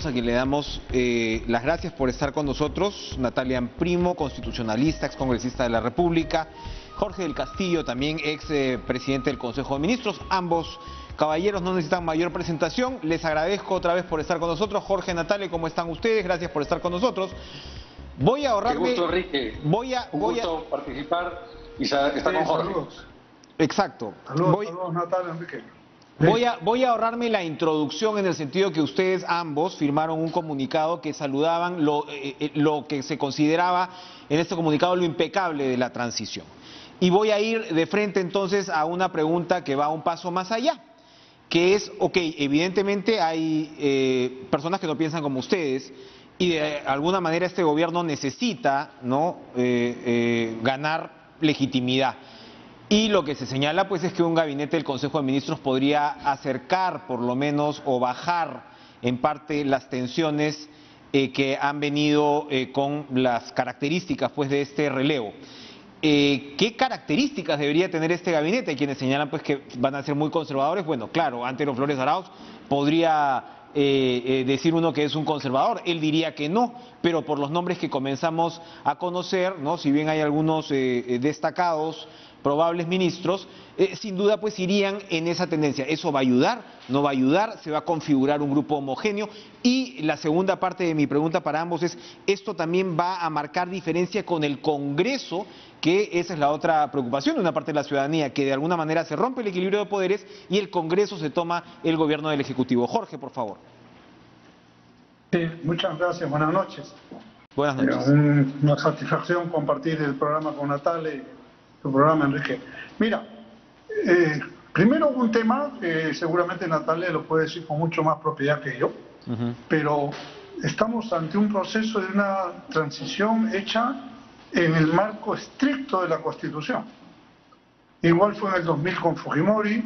invitados a quien le damos las gracias por estar con nosotros. Natalia Primo, constitucionalista, excongresista de la República. Jorge del Castillo, también ex presidente del Consejo de Ministros. Ambos caballeros no necesitan mayor presentación. Les agradezco otra vez por estar con nosotros. Jorge, Natalia, ¿cómo están ustedes? Gracias por estar con nosotros. Voy a ahorrarme... Qué gusto, Enrique. Un gusto participar y estar con Jorge. Saludos. Exacto. Saludos, Natalia, Enrique. Voy a ahorrarme la introducción en el sentido que ustedes ambos firmaron un comunicado que saludaban lo que se consideraba en este comunicado lo impecable de la transición. Y voy a ir de frente entonces a una pregunta que va un paso más allá, que es, ok, evidentemente hay personas que no piensan como ustedes y de alguna manera este gobierno necesita, ¿no?, ganar legitimidad. Y lo que se señala pues es que un gabinete del Consejo de Ministros podría acercar por lo menos o bajar en parte las tensiones que han venido con las características pues de este relevo. ¿Qué características debería tener este gabinete? Hay quienes señalan pues que van a ser muy conservadores. Bueno, claro, Antero Flores Arauz podría decir uno que es un conservador, él diría que no, pero por los nombres que comenzamos a conocer, ¿no?, si bien hay algunos destacados probables ministros, sin duda pues irían en esa tendencia. ¿Eso va a ayudar? ¿No va a ayudar? ¿Se va a configurar un grupo homogéneo? Y la segunda parte de mi pregunta para ambos es, ¿esto también va a marcar diferencia con el Congreso? Que esa es la otra preocupación de una parte de la ciudadanía, que de alguna manera se rompe el equilibrio de poderes y el Congreso se toma el gobierno del Ejecutivo. Jorge, por favor. Sí, muchas gracias, buenas noches. Buenas noches. Una satisfacción compartir el programa con Natalia y tu programa, Enrique. Mira, primero un tema que seguramente Natalia lo puede decir con mucho más propiedad que yo, pero estamos ante un proceso de una transición hecha en el marco estricto de la Constitución. Igual fue en el 2000 con Fujimori,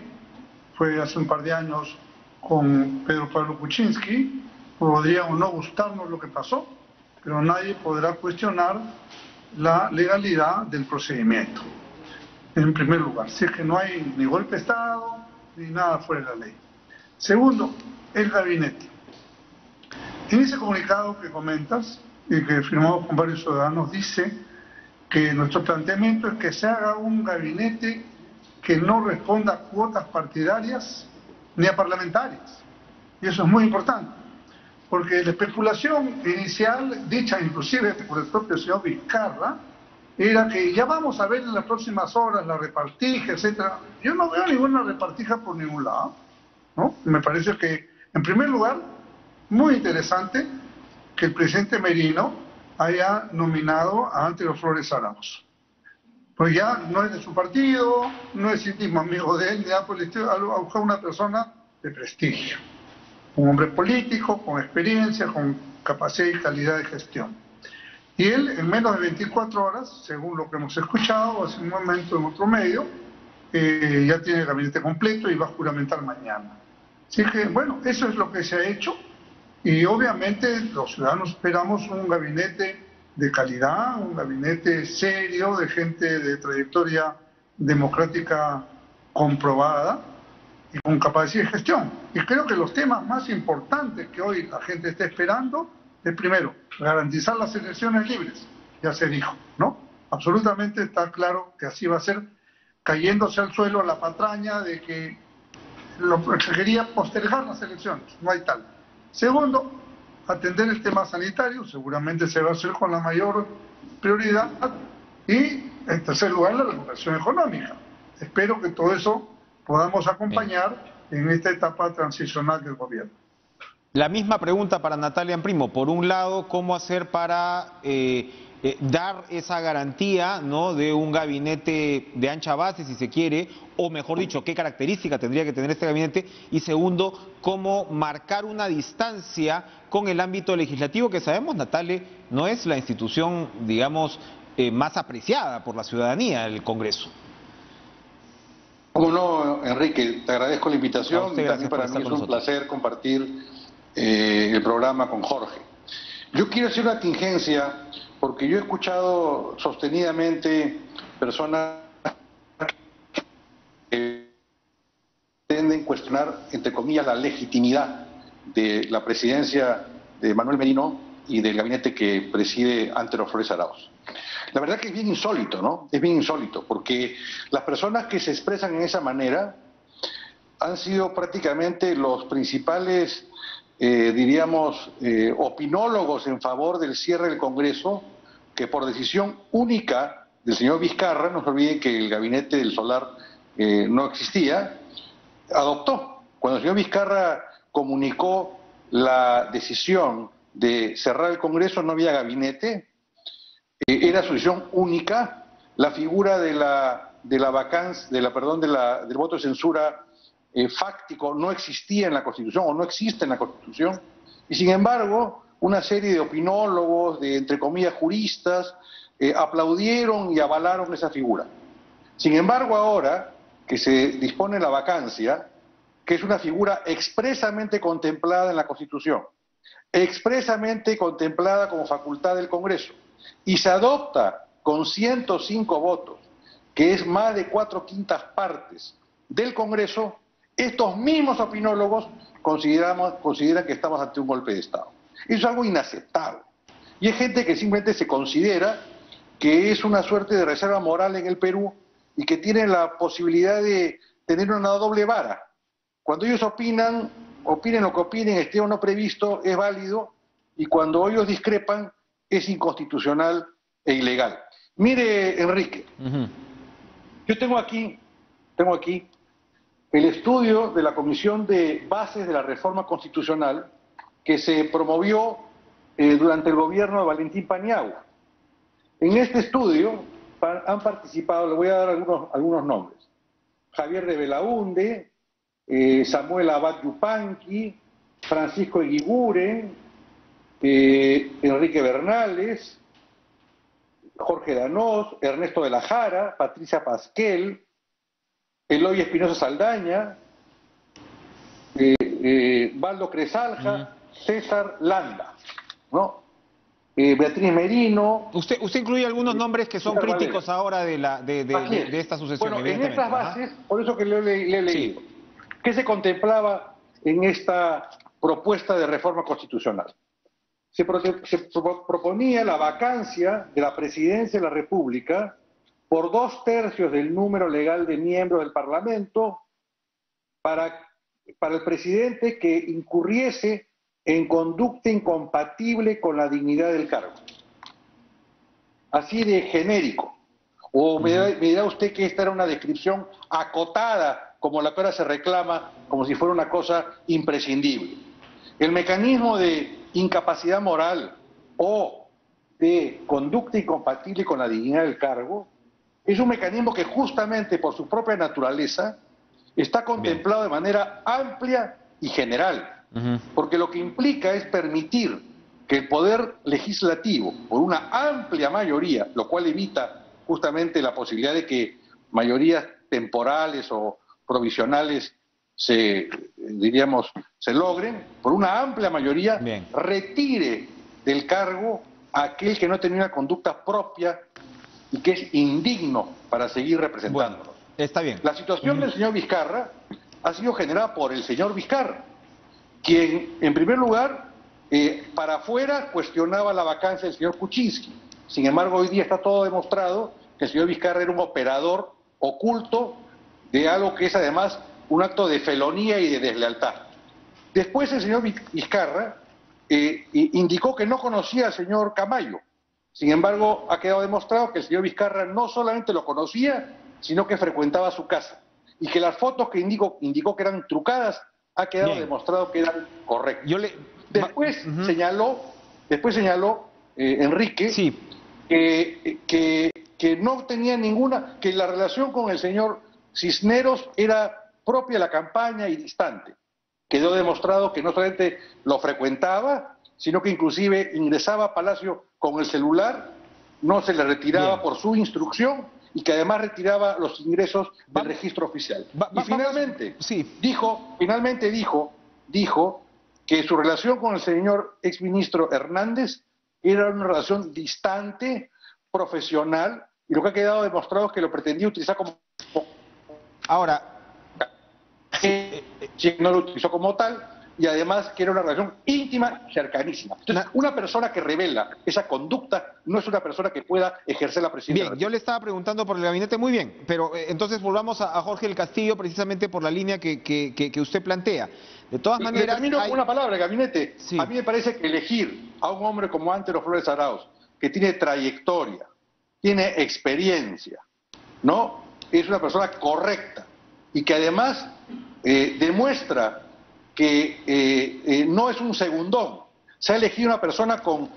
fue hace un par de años con Pedro Pablo Kuczynski. Podría o no gustarnos lo que pasó, pero nadie podrá cuestionar la legalidad del procedimiento, en primer lugar. Si es que no hay ni golpe de Estado, ni nada fuera de la ley. Segundo, el gabinete. En ese comunicado que comentas, y que firmamos con varios ciudadanos, dice que nuestro planteamiento es que se haga un gabinete que no responda a cuotas partidarias ni a parlamentarias. Y eso es muy importante, porque la especulación inicial, dicha inclusive por el propio señor Vizcarra, era que ya vamos a ver en las próximas horas la repartija, etcétera. Yo no veo ninguna repartija por ningún lado, ¿no? Me parece que, en primer lugar, muy interesante que el presidente Merino haya nominado a Antero Flores Arauz. Pues ya no es de su partido, no es íntimo amigo de él, ya por el estilo, ha buscado una persona de prestigio, un hombre político, con experiencia, con capacidad y calidad de gestión. Y él, en menos de 24 horas, según lo que hemos escuchado hace un momento en otro medio, ya tiene el gabinete completo y va a juramentar mañana. Así que, bueno, eso es lo que se ha hecho. Y obviamente los ciudadanos esperamos un gabinete de calidad, un gabinete serio, de gente de trayectoria democrática comprobada y con capacidad de gestión. Y creo que los temas más importantes que hoy la gente está esperando es, primero, garantizar las elecciones libres. Ya se dijo, ¿no? Absolutamente está claro que así va a ser, cayéndose al suelo la patraña de que se quería postergar las elecciones. No hay tal. Segundo, atender el tema sanitario, seguramente se va a hacer con la mayor prioridad. Y, en tercer lugar, la recuperación económica. Espero que todo eso podamos acompañar en esta etapa transicional del gobierno. La misma pregunta para Natalia Primo. Por un lado, ¿cómo hacer para dar esa garantía, ¿no?, de un gabinete de ancha base, si se quiere, o mejor dicho, qué características tendría que tener este gabinete? Y segundo, ¿cómo marcar una distancia con el ámbito legislativo, que sabemos, Natalia, no es la institución, digamos, más apreciada por la ciudadanía, el Congreso? Como no, Enrique, te agradezco la invitación y también para mí es un placer compartir el programa con Jorge. Yo quiero hacer una tingencia porque yo he escuchado sostenidamente personas que pretenden cuestionar, entre comillas, la legitimidad de la presidencia de Manuel Merino y del gabinete que preside Antero Flores Arauz. La verdad que es bien insólito, ¿no? Es bien insólito, porque las personas que se expresan en esa manera han sido prácticamente los principales, diríamos, opinólogos en favor del cierre del Congreso, que por decisión única del señor Vizcarra, no se olviden que el gabinete del Solar no existía, adoptó. Cuando el señor Vizcarra comunicó la decisión de cerrar el Congreso, no había gabinete, era su decisión única, la figura de la vacancia, del voto de censura fáctico no existía en la Constitución o no existe en la Constitución, y sin embargo una serie de opinólogos, de entre comillas juristas, aplaudieron y avalaron esa figura. Sin embargo, ahora que se dispone la vacancia, que es una figura expresamente contemplada en la Constitución, expresamente contemplada como facultad del Congreso, y se adopta con 105 votos, que es más de 4/5 partes del Congreso, estos mismos opinólogos consideran que estamos ante un golpe de Estado. Eso es algo inaceptable. Y hay gente que simplemente se considera que es una suerte de reserva moral en el Perú y que tiene la posibilidad de tener una doble vara. Cuando ellos opinen lo que opinen, esté o no previsto, es válido, y cuando ellos discrepan, es inconstitucional e ilegal. Mire, Enrique, yo tengo aquí el estudio de la Comisión de Bases de la Reforma Constitucional que se promovió durante el gobierno de Valentín Paniagua. En este estudio han participado, le voy a dar algunos nombres: Javier de Belaunde, Samuel Abad Yupanqui, Francisco Eguiguren, Enrique Bernales, Jorge Danós, Ernesto de la Jara, Patricia Pasquel, Eloy Espinosa Saldaña, Baldo Cresalja, César Landa, ¿no? Beatriz Merino. Usted incluye algunos nombres que son críticos ahora de esta sucesión. Bueno, en estas bases, por eso que le he leído, ¿qué se contemplaba en esta propuesta de reforma constitucional? Se proponía la vacancia de la presidencia de la República por 2/3 del número legal de miembros del Parlamento para el presidente que incurriese en conducta incompatible con la dignidad del cargo. Así de genérico. O me dirá usted que esta era una descripción acotada, como la que ahora se reclama, como si fuera una cosa imprescindible. El mecanismo de incapacidad moral o de conducta incompatible con la dignidad del cargo es un mecanismo que justamente por su propia naturaleza está contemplado de manera amplia y general, porque lo que implica es permitir que el poder legislativo, por una amplia mayoría, lo cual evita justamente la posibilidad de que mayorías temporales o provisionales se logren, por una amplia mayoría, retire del cargo a aquel que no tenía una conducta propia y que es indigno para seguir representándonos. Bueno, está bien. La situación del señor Vizcarra ha sido generada por el señor Vizcarra, quien, en primer lugar, para afuera cuestionaba la vacancia del señor Kuczynski. Sin embargo, hoy día está todo demostrado que el señor Vizcarra era un operador oculto de algo que es además un acto de felonía y de deslealtad. Después el señor Vizcarra indicó que no conocía al señor Camayo. Sin embargo, ha quedado demostrado que el señor Vizcarra no solamente lo conocía, sino que frecuentaba su casa. Y que las fotos que indicó que eran trucadas, ha quedado demostrado que eran correctas. Después señaló Enrique, que no tenía que la relación con el señor Cisneros era propia de la campaña y distante. Quedó demostrado que no solamente lo frecuentaba, sino que inclusive ingresaba a Palacio con el celular, no se le retiraba por su instrucción, y que además retiraba los ingresos del registro oficial. Y finalmente dijo que su relación con el señor exministro Hernández era una relación distante, profesional, y lo que ha quedado demostrado es que lo pretendía utilizar como... Ahora... Si no lo utilizó como tal, y además que era una relación íntima, cercanísima. Entonces, una persona que revela esa conducta no es una persona que pueda ejercer la presidencia. Bien, yo le estaba preguntando por el gabinete, muy bien, pero entonces volvamos a Jorge del Castillo precisamente por la línea que usted plantea. De todas maneras... Le termino con una palabra, el gabinete. Sí. A mí me parece que elegir a un hombre como Antero Flores Arauz, que tiene trayectoria, tiene experiencia, ¿no? Es una persona correcta y que además demuestra que no es un segundón. Se ha elegido una persona con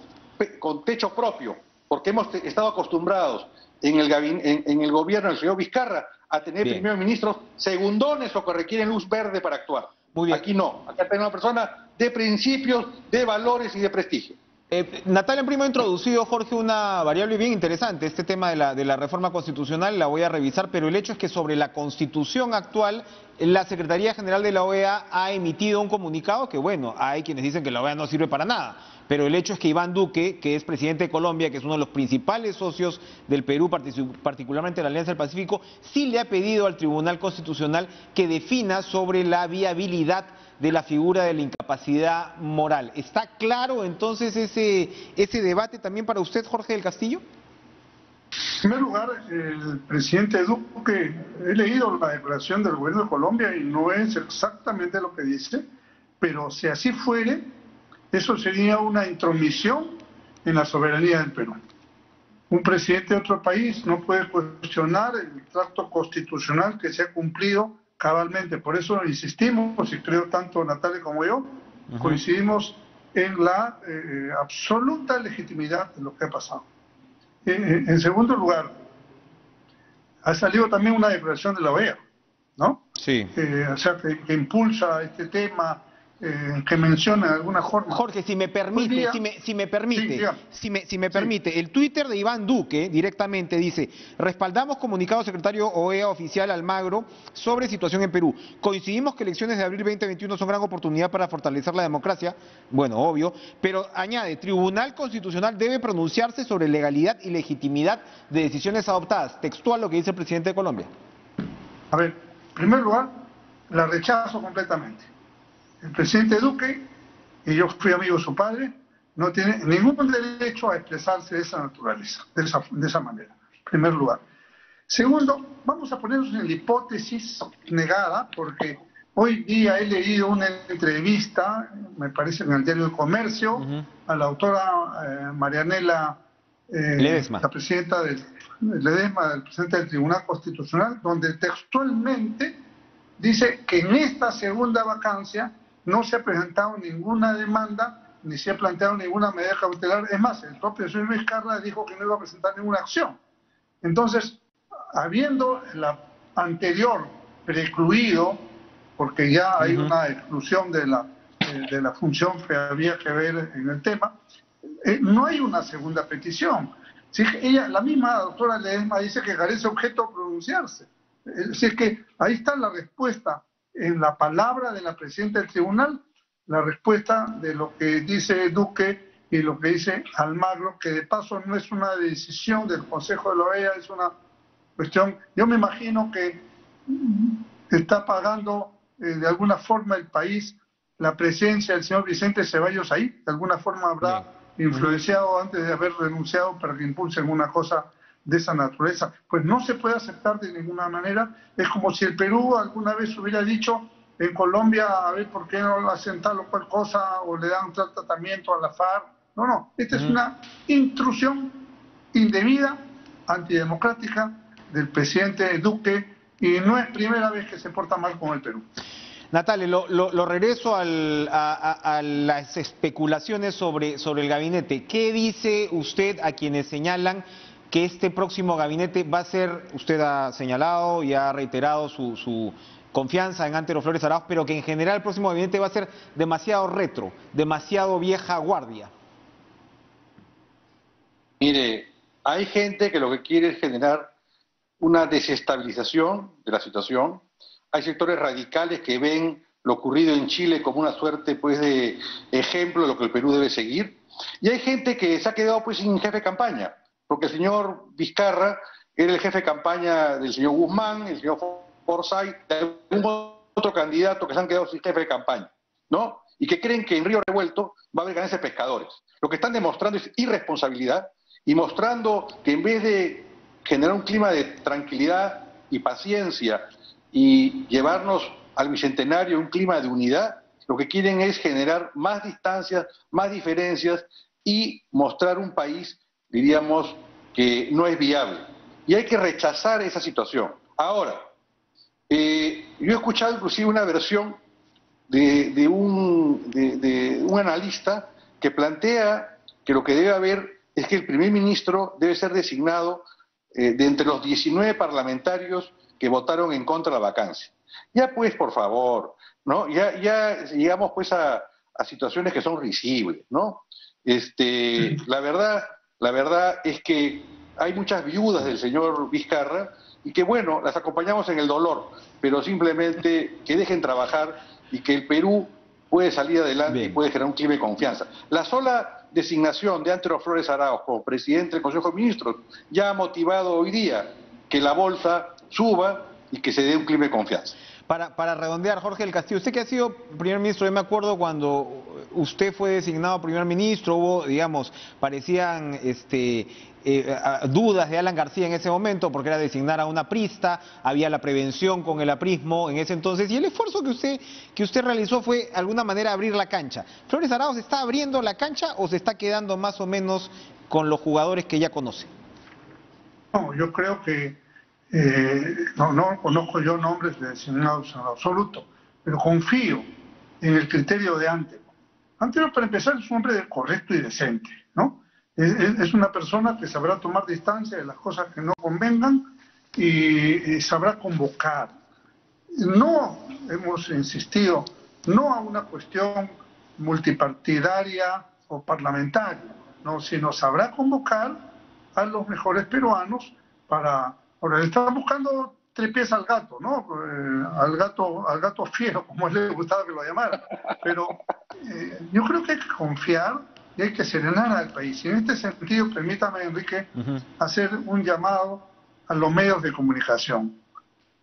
techo propio, porque hemos estado acostumbrados en el gobierno del señor Vizcarra a tener primeros ministros segundones o que requieren luz verde para actuar. Muy bien. Aquí no, acá tenemos una persona de principios, de valores y de prestigio. Natalia Primo ha introducido, Jorge, una variable bien interesante, este tema de la reforma constitucional, la voy a revisar, pero el hecho es que sobre la constitución actual, la Secretaría General de la OEA ha emitido un comunicado que, bueno, hay quienes dicen que la OEA no sirve para nada, pero el hecho es que Iván Duque, que es presidente de Colombia, que es uno de los principales socios del Perú, particularmente de la Alianza del Pacífico, sí le ha pedido al Tribunal Constitucional que defina sobre la viabilidad de la figura de la incapacidad moral. ¿Está claro entonces ese debate también para usted, Jorge del Castillo? En primer lugar, el presidente Duque, he leído la declaración del gobierno de Colombia y no es exactamente lo que dice, pero si así fuere, eso sería una intromisión en la soberanía del Perú. Un presidente de otro país no puede cuestionar el tracto constitucional que se ha cumplido cabalmente. Por eso insistimos, y creo tanto Natalia como yo, coincidimos en la absoluta legitimidad de lo que ha pasado. En segundo lugar, ha salido también una declaración de la OEA, ¿no? Sí. O sea, que impulsa este tema, que menciona de alguna forma. Jorge, si me permite, si me permite, el Twitter de Iván Duque directamente dice: respaldamos comunicado secretario OEA oficial Almagro sobre situación en Perú. Coincidimos que elecciones de abril 2021 son gran oportunidad para fortalecer la democracia, bueno, obvio, pero añade, Tribunal Constitucional debe pronunciarse sobre legalidad y legitimidad de decisiones adoptadas. Textual lo que dice el presidente de Colombia. A ver, en primer lugar, la rechazo completamente. El presidente Duque, y yo fui amigo de su padre, no tiene ningún derecho a expresarse de esa naturaleza, de esa manera, en primer lugar. Segundo, vamos a ponernos en la hipótesis negada, porque hoy día he leído una entrevista, me parece en el diario El Comercio, a la autora Marianela Ledesma, la presidenta Ledesma, del presidente del Tribunal Constitucional, donde textualmente dice que en esta segunda vacancia no se ha presentado ninguna demanda, ni se ha planteado ninguna medida cautelar. Es más, el propio señor Vizcarra dijo que no iba a presentar ninguna acción. Entonces, habiendo la anterior precluido, porque ya hay una exclusión de la función que había que ver en el tema, no hay una segunda petición. Si ella, la misma doctora Ledesma dice que carece objeto a pronunciarse. Es que ahí está la respuesta en la palabra de la presidenta del tribunal, la respuesta de lo que dice Duque y lo que dice Almagro, que de paso no es una decisión del Consejo de la OEA, es una cuestión, yo me imagino que está pagando de alguna forma el país la presencia del señor Vicente Ceballos ahí, de alguna forma habrá influenciado antes de haber renunciado para que impulsen una cosa de esa naturaleza. Pues no se puede aceptar de ninguna manera. Es como si el Perú alguna vez hubiera dicho en Colombia, a ver por qué no hacen tal o cual cosa o le dan tal tratamiento a la FARC. No, esta es una intrusión indebida, antidemocrática del presidente Duque, y no es primera vez que se porta mal con el Perú. Natalia, lo regreso a las especulaciones sobre el gabinete. ¿Qué dice usted a quienes señalan que este próximo gabinete va a ser, usted ha señalado y ha reiterado su confianza en Antero Flores Arauz, pero que en general el próximo gabinete va a ser demasiado retro, demasiado vieja guardia? Mire, hay gente que lo que quiere es generar una desestabilización de la situación. Hay sectores radicales que ven lo ocurrido en Chile como una suerte pues de ejemplo de lo que el Perú debe seguir. Y hay gente que se ha quedado pues sin jefe de campaña, porque el señor Vizcarra era el jefe de campaña del señor Guzmán, el señor Forsyth, de algún otro candidato que se han quedado sin jefe de campaña, ¿no? y que creen que en Río Revuelto va a haber ganancias de pescadores. Lo que están demostrando es irresponsabilidad y mostrando que en vez de generar un clima de tranquilidad y paciencia y llevarnos al bicentenario un clima de unidad, lo que quieren es generar más distancias, más diferencias y mostrar un país, diríamos, que no es viable. Y hay que rechazar esa situación. Ahora, yo he escuchado inclusive una versión de un analista que plantea que lo que debe haber es que el primer ministro debe ser designado de entre los 19 parlamentarios que votaron en contra de la vacancia. Ya pues, por favor, ¿no? Ya llegamos pues a situaciones que son risibles, ¿no? La verdad es que hay muchas viudas del señor Vizcarra y que bueno, las acompañamos en el dolor, pero simplemente que dejen trabajar y que el Perú puede salir adelante. Bien. Y puede generar un clima de confianza. La sola designación de Antero Flores Arauz como presidente del Consejo de Ministros ya ha motivado hoy día que la bolsa suba y que se dé un clima de confianza. Para redondear, Jorge del Castillo, usted que ha sido primer ministro, yo me acuerdo cuando usted fue designado primer ministro, hubo, digamos, parecían dudas de Alan García en ese momento, porque era designar a una aprista, había la prevención con el aprismo en ese entonces, y el esfuerzo que usted realizó fue, de alguna manera, abrir la cancha. ¿Flores Arauz está abriendo la cancha o se está quedando más o menos con los jugadores que ya conoce? No, yo creo que no conozco yo nombres de designados en absoluto, pero confío en el criterio de Antero. Antero, para empezar, es un hombre correcto y decente, ¿no? Es una persona que sabrá tomar distancia de las cosas que no convengan y sabrá convocar. No, hemos insistido, no a una cuestión multipartidaria o parlamentaria, no, sino sabrá convocar a los mejores peruanos para... Ahora, le están buscando tres pies al gato, ¿no? Al gato fiero, como él le gustaba que lo llamara. Pero yo creo que hay que confiar y hay que serenar al país. Y en este sentido, permítame, Enrique, hacer un llamado a los medios de comunicación.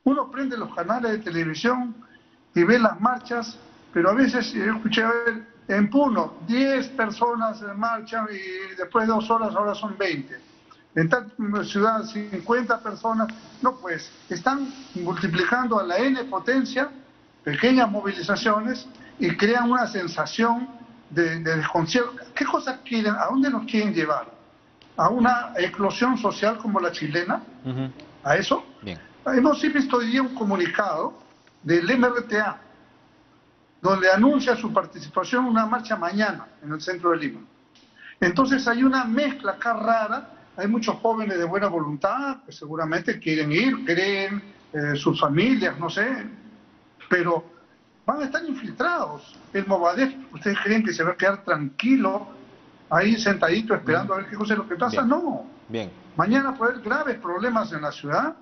Uno prende los canales de televisión y ve las marchas, pero a veces, yo escuché a ver, en Puno, 10 personas marchan y después de 2 horas ahora son 20. En tal ciudad 50 personas, no pues, están multiplicando a la N potencia, pequeñas movilizaciones y crean una sensación de desconcierto. ¿Qué cosas quieren? ¿A dónde nos quieren llevar? ¿A una eclosión social como la chilena? ¿A eso? Bien. Hemos visto hoy día un comunicado del MRTA, donde anuncia su participación en una marcha mañana en el centro de Lima. Entonces hay una mezcla acá rara. Hay muchos jóvenes de buena voluntad que seguramente quieren ir, creen, sus familias, no sé, pero van a estar infiltrados. El Movadef, ¿ustedes creen que se va a quedar tranquilo ahí sentadito esperando a ver qué cosa es lo que pasa? Bien. No. Bien. Mañana puede haber graves problemas en la ciudad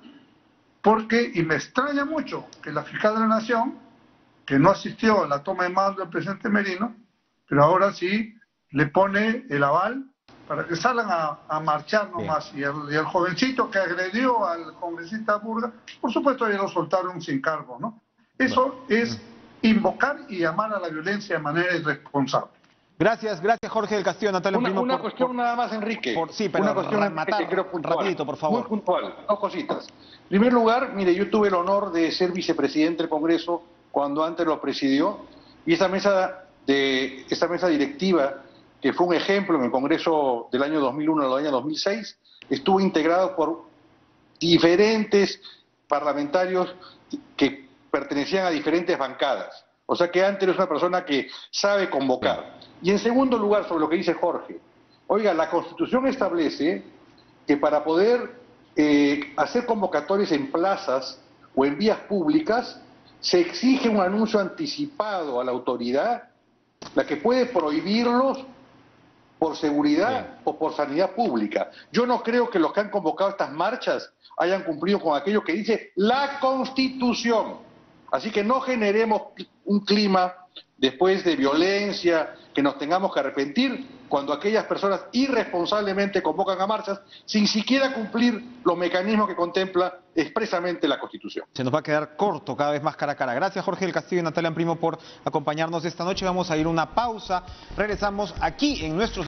porque, y me extraña mucho que la fiscal de la Nación, que no asistió a la toma de mando del presidente Merino, pero ahora sí le pone el aval para que salgan a marchar nomás. Y el jovencito que agredió al congresista Burga, por supuesto ya lo soltaron sin cargo, ¿no? Eso es invocar y llamar a la violencia de manera irresponsable. Gracias Jorge del Castillo. Natalia Primo. Una cuestión nada más, Enrique. Sí, pero una cuestión que quiero puntual, rapidito, por favor. Muy puntual, 2 cositas. En primer lugar, mire, yo tuve el honor de ser vicepresidente del Congreso cuando antes lo presidió, y esa mesa directiva, que fue un ejemplo en el Congreso del año 2001 al año 2006, estuvo integrado por diferentes parlamentarios que pertenecían a diferentes bancadas. O sea que Antero es una persona que sabe convocar. Y en segundo lugar, sobre lo que dice Jorge, oiga, la Constitución establece que para poder hacer convocatorias en plazas o en vías públicas, se exige un anuncio anticipado a la autoridad, la que puede prohibirlos por seguridad o por sanidad pública. Yo no creo que los que han convocado estas marchas hayan cumplido con aquello que dice la Constitución. Así que no generemos un clima después de violencia, que nos tengamos que arrepentir. cuando aquellas personas irresponsablemente convocan a marchas sin siquiera cumplir los mecanismos que contempla expresamente la Constitución. Se nos va a quedar corto cada vez más cara a cara. Gracias Jorge del Castillo y Natalia Primo por acompañarnos esta noche. Vamos a ir a una pausa. Regresamos aquí en nuestro